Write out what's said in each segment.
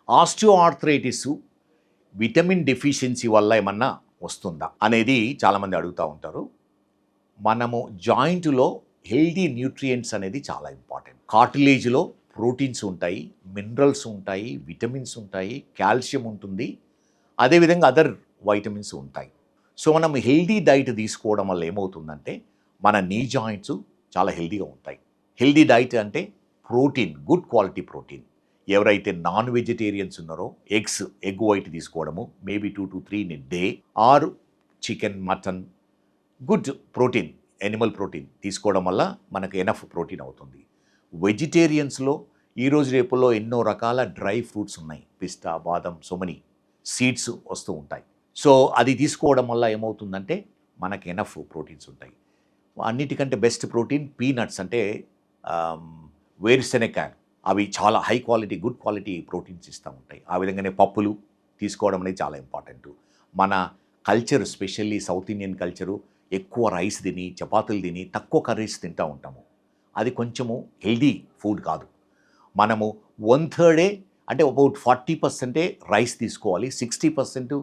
Osteoarthritis vitamin deficiency వల్ల ఏమన్నా వస్తుందా అనేది చాలామంది అడుగుతూ ఉంటారు. మనము జాయింట్లో హెల్దీ న్యూట్రియంట్స్ అనేది చాలా ఇంపార్టెంట్. కార్టిలేజ్లో ప్రోటీన్స్ ఉంటాయి, మినరల్స్ ఉంటాయి, విటమిన్స్ ఉంటాయి, కాల్షియం ఉంటుంది, అదేవిధంగా అదర్ వైటమిన్స్ ఉంటాయి. సో మనం హెల్దీ డైట్ తీసుకోవడం వల్ల ఏమవుతుందంటే మన నీ జాయింట్స్ చాలా హెల్దీగా ఉంటాయి. హెల్దీ డైట్ అంటే ప్రోటీన్, గుడ్ క్వాలిటీ ప్రోటీన్. ఎవరైతే నాన్ వెజిటేరియన్స్ ఉన్నారో ఎగ్ వైట్ తీసుకోవడము, maybe 2 to 3 in a day, or chicken, mutton, good protein, Animal protein తీసుకోవడం వల్ల మనకు ఎనఫ్ ప్రోటీన్ అవుతుంది. వెజిటేరియన్స్లో ఈరోజు రేపుల్లో ఎన్నో రకాల డ్రై ఫ్రూట్స్ ఉన్నాయి, పిస్తా, బాదం, సో మెనీ సీడ్స్ వస్తూ ఉంటాయి. సో అది తీసుకోవడం వల్ల ఏమవుతుందంటే మనకు ఎనఫ్ ప్రోటీన్స్ ఉంటాయి. అన్నిటికంటే బెస్ట్ ప్రోటీన్ పీనట్స్, అంటే వేరుశెనగకాయ, అవి చాలా high quality, good quality proteins ఇస్తూ ఉంటాయి. ఆ విధంగానే పప్పులు తీసుకోవడం అనేది చాలా ఇంపార్టెంట్. మన culture, specially south Indian culture, ఎక్కువ రైస్ తిని, చపాతీలు తిని, తక్కువ కర్రీస్ తింటూ ఉంటాము. అది కొంచెము హెల్దీ ఫుడ్ కాదు. మనము 1/3 అంటే అబౌట్ 40% రైస్ తీసుకోవాలి, 60%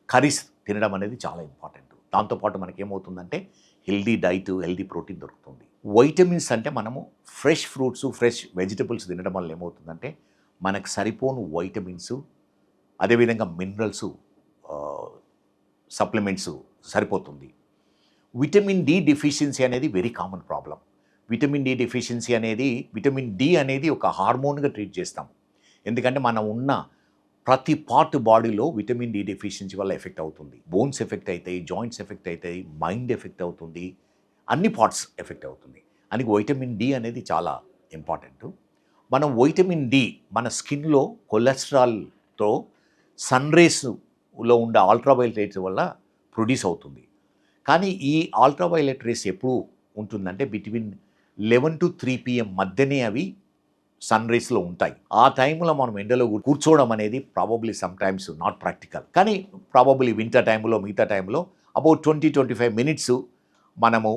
కర్రీస్ తినడం అనేది చాలా ఇంపార్టెంట్. దాంతోపాటు మనకేమవుతుందంటే హెల్దీ డైట్, హెల్దీ ప్రోటీన్ దొరుకుతుంది. వైటమిన్స్ అంటే మనము ఫ్రెష్ ఫ్రూట్స్, ఫ్రెష్ వెజిటబుల్స్ తినడం వల్ల ఏమవుతుందంటే మనకు సరిపోను వైటమిన్స్, అదేవిధంగా మినరల్స్, సప్లిమెంట్స్ సరిపోతుంది. విటమిన్ డి డెఫిషియన్సీ అనేది very common problem. Vitamin D deficiency అనేది, విటమిన్ డి అనేది ఒక హార్మోన్గా ట్రీట్ చేస్తాం. ఎందుకంటే మనం ఉన్న ప్రతి పార్ట్ బాడీలో విటమిన్ డి డెఫిషియన్సీ వల్ల ఎఫెక్ట్ అవుతుంది. బోన్స్ ఎఫెక్ట్ అవుతాయి, జాయింట్స్ ఎఫెక్ట్ అవుతాయి, మైండ్ ఎఫెక్ట్ అవుతుంది, అన్ని పార్ట్స్ ఎఫెక్ట్ అవుతుంది. అందుకే వైటమిన్ డి అనేది చాలా ఇంపార్టెంట్. మనం వైటమిన్ డి మన స్కిన్లో కొలెస్ట్రాల్తో సన్ రేస్లో ఉండే అల్ట్రావైలెట్ రేస్ వల్ల ప్రొడ్యూస్ అవుతుంది. కానీ ఈ అల్ట్రావైలెట్ రేస్ ఎప్పుడు ఉంటుందంటే బిట్వీన్ 11 to 3 PM మధ్యనే అవి సన్ రేస్లో ఉంటాయి. ఆ టైంలో మనం ఎండలో కూర్చోవడం అనేది probably some times not practical. కానీ ప్రాబబ్లీ వింటర్ టైంలో, మిగతా టైంలో అబౌట్ 20-25 మినిట్స్ మనము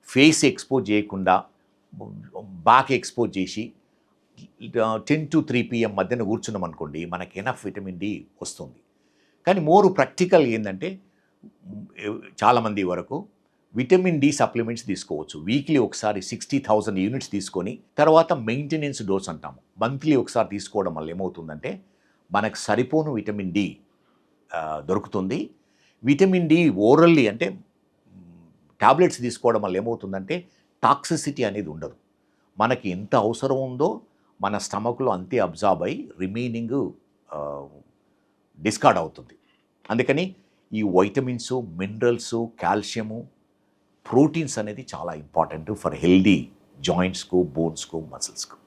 ఫేస్ ఎక్స్పోజ్ చేయకుండా బ్యాక్ ఎక్స్పోజ్ చేసి 10 to 3 PM మధ్యన కూర్చున్నాం అనుకోండి, మనకి ఎనఫ్ విటమిన్ డి వస్తుంది. కానీ మోర్ ప్రాక్టికల్ ఏంటంటే చాలామంది వరకు విటమిన్ డి సప్లిమెంట్స్ తీసుకోవచ్చు. వీక్లీ ఒకసారి 60,000 యూనిట్స్ తీసుకొని తర్వాత మెయింటెనెన్స్ డోస్ అంటాము, మంత్లీ ఒకసారి తీసుకోవడం వల్ల ఏమవుతుందంటే మనకు సరిపోను విటమిన్ డి దొరుకుతుంది. విటమిన్ డి ఓరల్లీ అంటే టాబ్లెట్స్ తీసుకోవడం వల్ల ఏమవుతుందంటే టాక్సిసిటీ అనేది ఉండదు. మనకి ఎంత అవసరం ఉందో మన స్టమక్లో అంతే అబ్జార్బ్ అయ్యి రిమైనింగ్ డిస్కార్డ్ అవుతుంది. అందుకని ఈ వైటమిన్స్, మినరల్స్, కాల్షియము, ప్రోటీన్స్ అనేది చాలా ఇంపార్టెంట్ ఫర్ హెల్దీ జాయింట్స్కు, బోన్స్కు, మసిల్స్కు.